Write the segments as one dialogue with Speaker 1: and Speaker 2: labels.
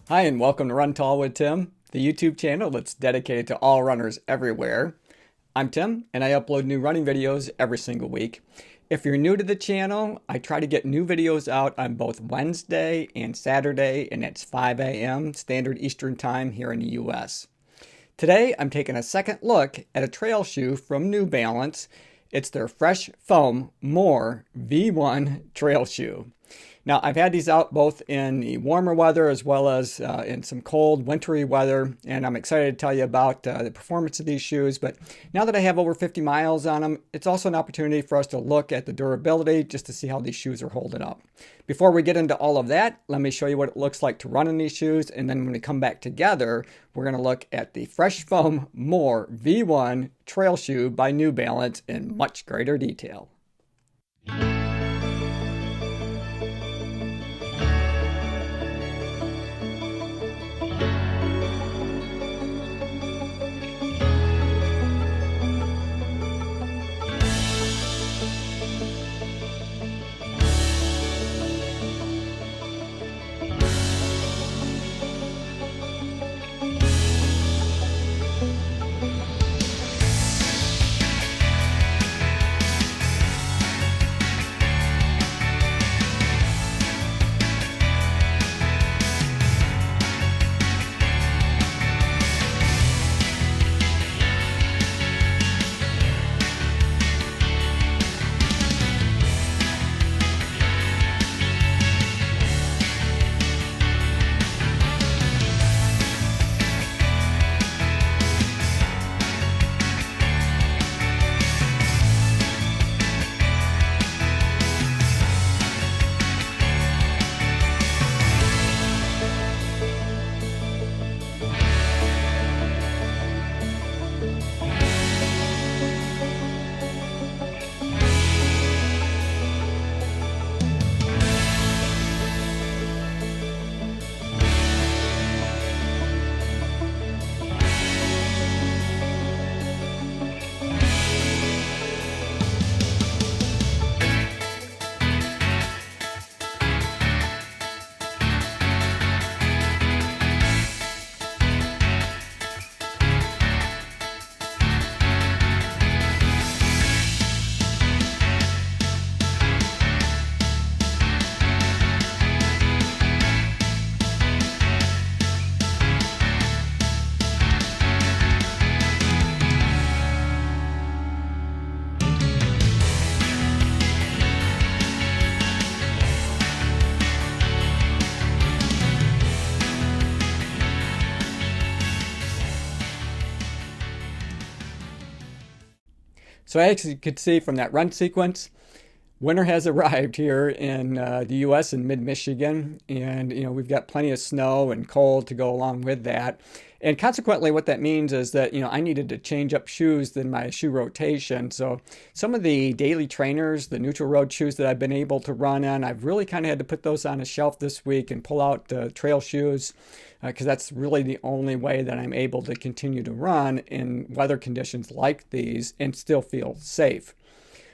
Speaker 1: Hi, and welcome to Run Tall with Tim, the YouTube channel that's dedicated to all runners everywhere. I'm Tim, and I upload new running videos every single week. If you're new to the channel, I try to get new videos out on both Wednesday and Saturday, and it's 5 a.m. Standard Eastern Time here in the US. Today, I'm taking a second look at a trail shoe from New Balance. It's their Fresh Foam More V1 trail shoe. Now, I've had these out both in the warmer weather as well as in some cold, wintry weather, and I'm excited to tell you about the performance of these shoes. But now that I have over 50 miles on them, it's also an opportunity for us to look at the durability just to see how these shoes are holding up. Before we get into all of that, let me show you what it looks like to run in these shoes, and then when we come back together, we're going to look at the Fresh Foam More V1 trail shoe by New Balance in much greater detail. So as you could see from that run sequence, winter has arrived here in the U.S. in mid-Michigan, and we've got plenty of snow and cold to go along with that. And consequently, what that means is that I needed to change up shoes in my shoe rotation. So some of the daily trainers, the neutral road shoes that I've been able to run on, I've really kind of had to put those on a shelf this week and pull out trail shoes because that's really the only way that I'm able to continue to run in weather conditions like these and still feel safe.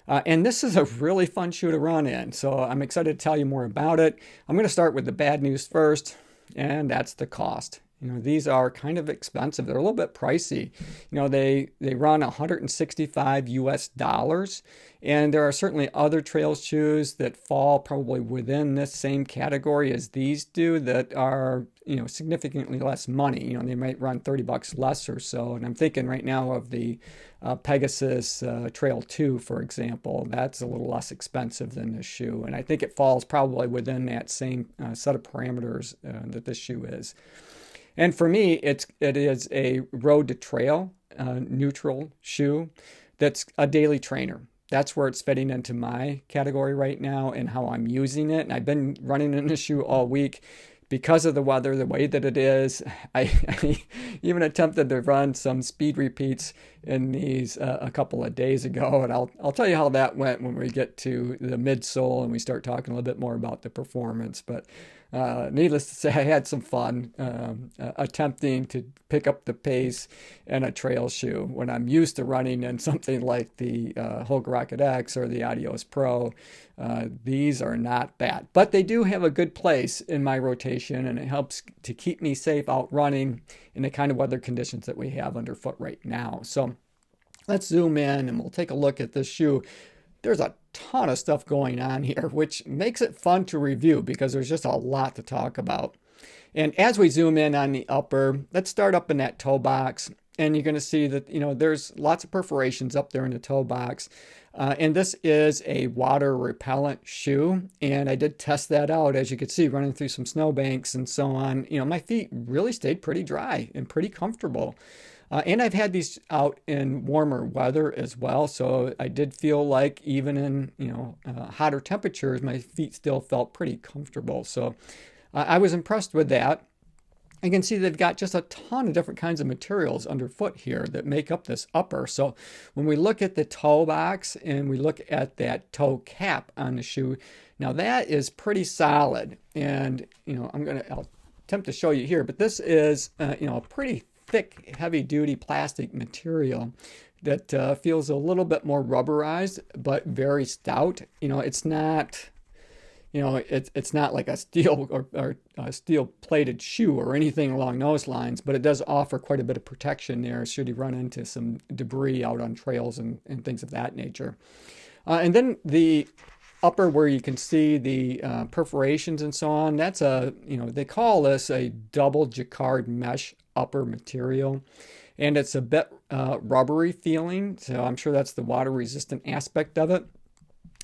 Speaker 1: And this is a really fun shoe to run in, so I'm excited to tell you more about it. I'm going to start with the bad news first, and that's the cost. These are kind of expensive. They're a little bit pricey. They run $165 US, and there are certainly other trail shoes that fall probably within this same category as these do that are significantly less money. They might run $30 less or so. And I'm thinking right now of the Pegasus Trail 2, for example. That's a little less expensive than this shoe, and I think it falls probably within that same set of parameters that this shoe is. And for me, it is a road to trail neutral shoe that's a daily trainer. That's where it's fitting into my category right now and how I'm using it. And I've been running in this shoe all week because of the weather, the way that it is. I even attempted to run some speed repeats in these a couple of days ago, and I'll tell you how that went when we get to the midsole and we start talking a little bit more about the performance. But needless to say, I had some fun attempting to pick up the pace in a trail shoe when I'm used to running in something like the Hulk Rocket X or the Adios Pro. These are not bad, but they do have a good place in my rotation, and it helps to keep me safe out running in the kind of weather conditions that we have underfoot right now. So let's zoom in and we'll take a look at this shoe. There's a ton of stuff going on here, which makes it fun to review because there's just a lot to talk about. And as we zoom in on the upper, let's start up in that toe box. And you're going to see that, there's lots of perforations up there in the toe box. And this is a water repellent shoe. And I did test that out, as you can see, running through some snowbanks and so on. My feet really stayed pretty dry and pretty comfortable. And I've had these out in warmer weather as well. So I did feel like even in, hotter temperatures, my feet still felt pretty comfortable. So I was impressed with that. You can see they've got just a ton of different kinds of materials underfoot here that make up this upper. So when we look at the toe box and we look at that toe cap on the shoe, now that is pretty solid. And, I'll attempt to show you here, but this is, a pretty thick, heavy-duty plastic material that feels a little bit more rubberized, but very stout. It's not, it's not like a steel or a steel-plated shoe or anything along those lines, but it does offer quite a bit of protection there should you run into some debris out on trails and things of that nature. And then the upper, where you can see the perforations and so on, that's they call this a double jacquard mesh upper material, and it's a bit rubbery feeling, so I'm sure that's the water resistant aspect of it.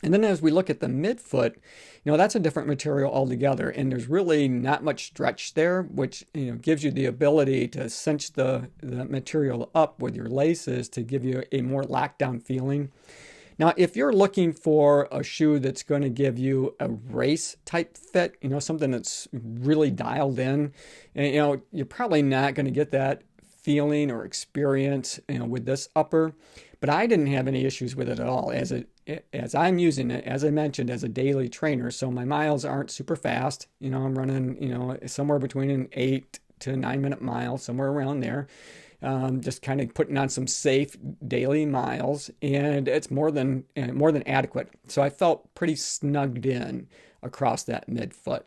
Speaker 1: And then as we look at the midfoot, that's a different material altogether, and there's really not much stretch there, which gives you the ability to cinch the material up with your laces to give you a more locked down feeling. Now, if you're looking for a shoe that's going to give you a race type fit, something that's really dialed in, and you're probably not going to get that feeling or experience, with this upper. But I didn't have any issues with it at all as I'm using it, as I mentioned, as a daily trainer. So my miles aren't super fast. I'm running, somewhere between an 8 to 9 minute mile, somewhere around there. Just kind of putting on some safe daily miles, and it's more than adequate. So I felt pretty snugged in across that midfoot.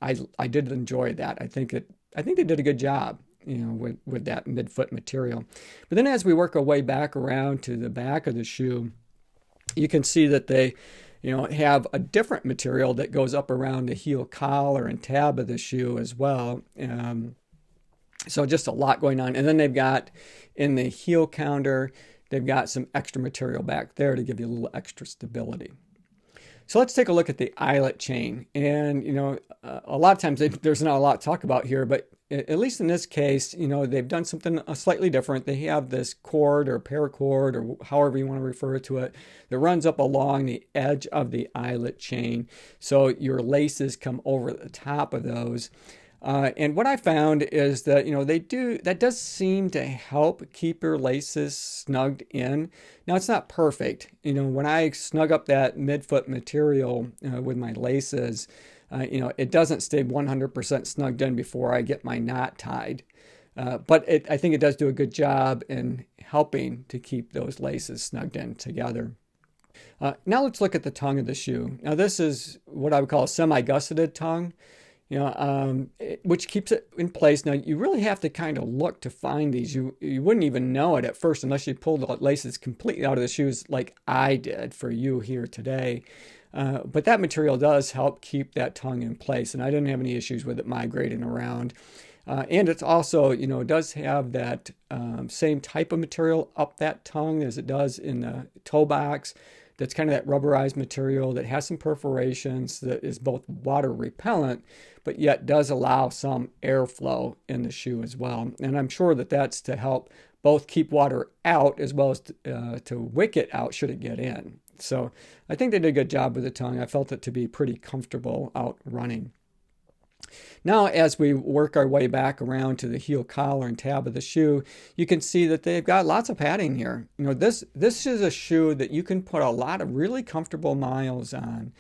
Speaker 1: I did enjoy that. I think they did a good job, with that midfoot material. But then as we work our way back around to the back of the shoe, you can see that they have a different material that goes up around the heel collar and tab of the shoe as well. So just a lot going on. And then they've got in the heel counter, they've got some extra material back there to give you a little extra stability. So let's take a look at the eyelet chain. And, a lot of times there's not a lot to talk about here, but at least in this case, they've done something slightly different. They have this cord or paracord or however you want to refer to it that runs up along the edge of the eyelet chain. So your laces come over the top of those. And what I found is that, that does seem to help keep your laces snugged in. Now, it's not perfect. When I snug up that midfoot material with my laces, it doesn't stay 100% snugged in before I get my knot tied. But I think it does do a good job in helping to keep those laces snugged in together. Now let's look at the tongue of the shoe. Now, this is what I would call a semi-gusseted tongue. Which keeps it in place. Now, you really have to kind of look to find these. You wouldn't even know it at first unless you pulled the laces completely out of the shoes like I did for you here today. But that material does help keep that tongue in place, and I didn't have any issues with it migrating around. And it's also, it does have that same type of material up that tongue as it does in the toe box. That's kind of that rubberized material that has some perforations, that is both water repellent, but yet does allow some airflow in the shoe as well. And I'm sure that that's to help both keep water out as well as to wick it out should it get in. So I think they did a good job with the tongue. I felt it to be pretty comfortable out running. Now, as we work our way back around to the heel collar and tab of the shoe, you can see that they've got lots of padding here. This is a shoe that you can put a lot of really comfortable miles on.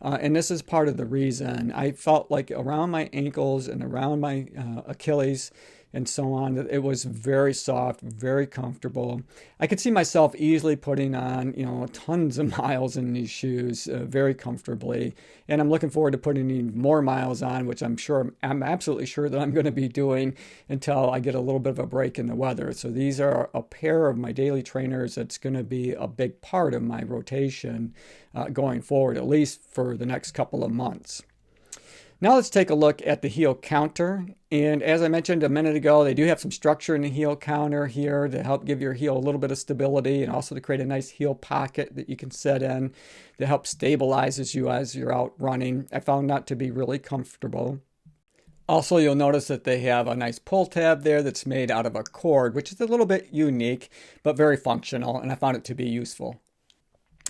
Speaker 1: And this is part of the reason. I felt like around my ankles and around my Achilles and so on, that it was very soft, very comfortable. I could see myself easily putting on, tons of miles in these shoes very comfortably. And I'm looking forward to putting even more miles on, which I'm absolutely sure that I'm going to be doing until I get a little bit of a break in the weather. So these are a pair of my daily trainers that's going to be a big part of my rotation going forward, at least for the next couple of months. Now let's take a look at the heel counter. And as I mentioned a minute ago, they do have some structure in the heel counter here to help give your heel a little bit of stability and also to create a nice heel pocket that you can set in to help stabilizes you as you're out running. I found that to be really comfortable. Also, you'll notice that they have a nice pull tab there that's made out of a cord, which is a little bit unique, but very functional, and I found it to be useful.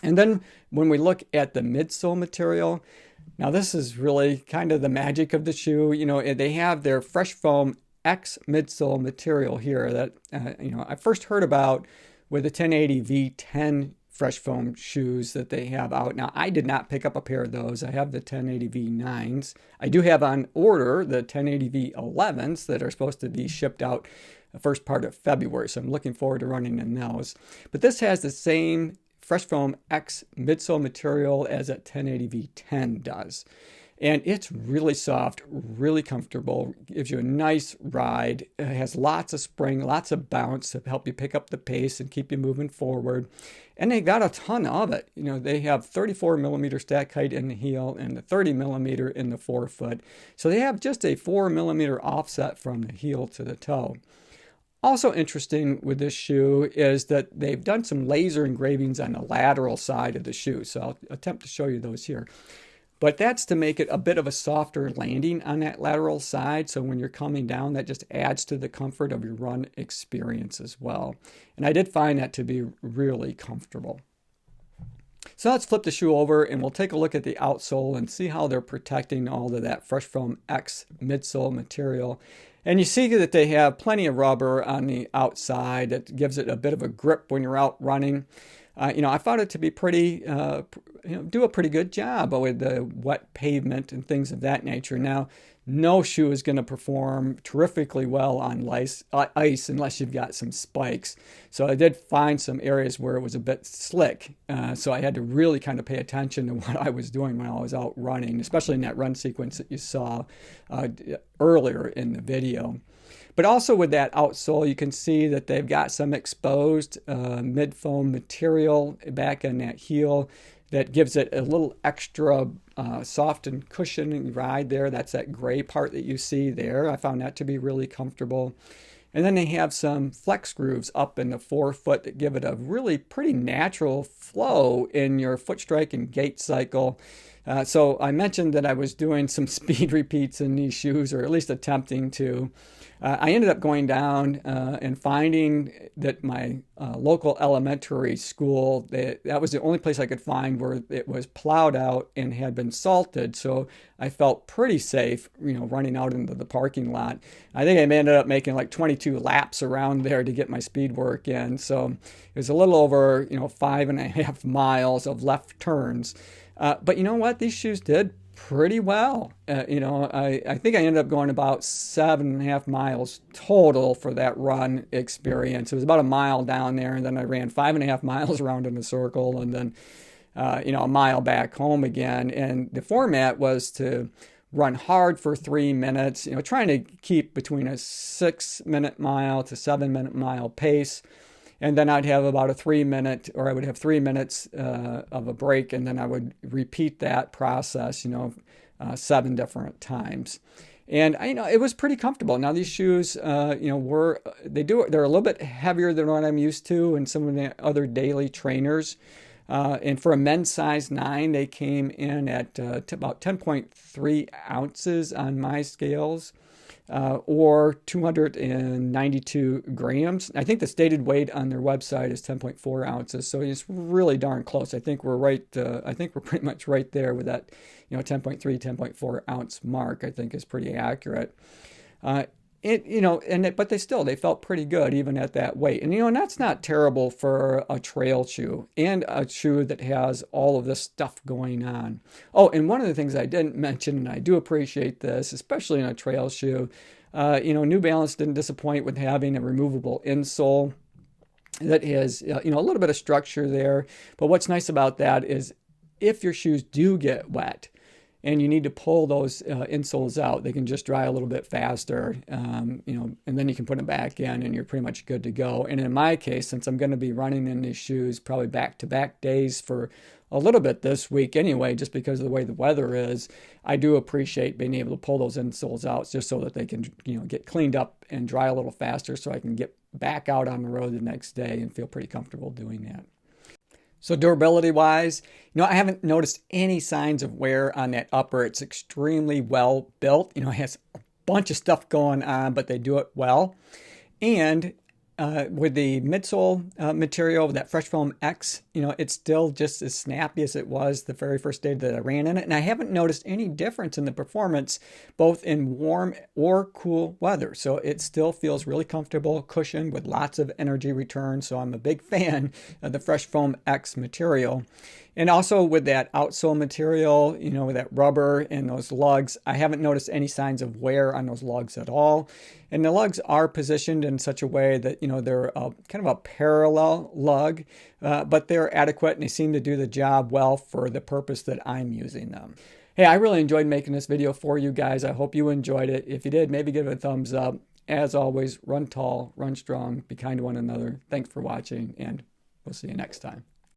Speaker 1: And then when we look at the midsole material, now this is really kind of the magic of the shoe. They have their Fresh Foam X midsole material here that, I first heard about with the 1080 V10 Fresh Foam shoes that they have out. Now, I did not pick up a pair of those. I have the 1080 V9s. I do have on order the 1080 V11s that are supposed to be shipped out the first part of February. So I'm looking forward to running in those. But this has the same Fresh Foam X midsole material as that 1080 V10 does. And it's really soft, really comfortable, gives you a nice ride. It has lots of spring, lots of bounce to help you pick up the pace and keep you moving forward. And they got a ton of it. They have 34 millimeter stack height in the heel and the 30 millimeter in the forefoot. So they have just a 4 millimeter offset from the heel to the toe. Also interesting with this shoe is that they've done some laser engravings on the lateral side of the shoe. So I'll attempt to show you those here. But that's to make it a bit of a softer landing on that lateral side. So when you're coming down, that just adds to the comfort of your run experience as well. And I did find that to be really comfortable. So let's flip the shoe over and we'll take a look at the outsole and see how they're protecting all of that Fresh Foam X midsole material. And you see that they have plenty of rubber on the outside that gives it a bit of a grip when you're out running. I found it to be do a pretty good job with the wet pavement and things of that nature. Now, no shoe is going to perform terrifically well on ice unless you've got some spikes. So I did find some areas where it was a bit slick. So I had to really kind of pay attention to what I was doing when I was out running, especially in that run sequence that you saw earlier in the video. But also with that outsole, you can see that they've got some exposed mid-foam material back in that heel that gives it a little extra soft and cushioning ride there. That's that gray part that you see there. I found that to be really comfortable. And then they have some flex grooves up in the forefoot that give it a really pretty natural flow in your foot strike and gait cycle. So I mentioned that I was doing some speed repeats in these shoes, or at least attempting to. I ended up going down and finding that my local elementary school, that was the only place I could find where it was plowed out and had been salted. So I felt pretty safe, running out into the parking lot. I think I ended up making like 22 laps around there to get my speed work in. So it was a little over, 5.5 miles of left turns. But you know what? These shoes did pretty well. I think I ended up going about 7.5 miles total for that run experience. It was about a mile down there, and then I ran 5.5 miles around in a circle, and then a mile back home again. And the format was to run hard for 3 minutes, trying to keep between a 6-minute mile to 7-minute mile pace. And then I'd have about I would have 3 minutes of a break, and then I would repeat that process, 7 different times. And it was pretty comfortable. Now these shoes, they're a little bit heavier than what I'm used to, and some of the other daily trainers. And for a men's size 9, they came in at about 10.3 ounces on my scales, or 292 grams. I think the stated weight on their website is 10.4 ounces, so it's really darn close. I think we're right. I think we're pretty much right there with that, 10.3, 10.4 ounce mark. I think is pretty accurate. But they felt pretty good even at that weight. And that's not terrible for a trail shoe and a shoe that has all of this stuff going on. Oh, and one of the things I didn't mention, and I do appreciate this, especially in a trail shoe, New Balance didn't disappoint with having a removable insole that has, a little bit of structure there. But what's nice about that is if your shoes do get wet, and you need to pull those insoles out, they can just dry a little bit faster, and then you can put them back in and you're pretty much good to go. And in my case, since I'm going to be running in these shoes probably back-to-back days for a little bit this week anyway, just because of the way the weather is, I do appreciate being able to pull those insoles out just so that they can, get cleaned up and dry a little faster so I can get back out on the road the next day and feel pretty comfortable doing that. So durability wise, I haven't noticed any signs of wear on that upper. It's extremely well built. It has a bunch of stuff going on, but they do it well. And with the midsole material, that Fresh Foam X, it's still just as snappy as it was the very first day that I ran in it. And I haven't noticed any difference in the performance, both in warm or cool weather. So it still feels really comfortable, cushioned with lots of energy return. So I'm a big fan of the Fresh Foam X material. And also with that outsole material, with that rubber and those lugs, I haven't noticed any signs of wear on those lugs at all. And the lugs are positioned in such a way that, they're kind of a parallel lug, but they're adequate and they seem to do the job well for the purpose that I'm using them. Hey, I really enjoyed making this video for you guys. I hope you enjoyed it. If you did, maybe give it a thumbs up. As always, run tall, run strong, be kind to one another. Thanks for watching, and we'll see you next time.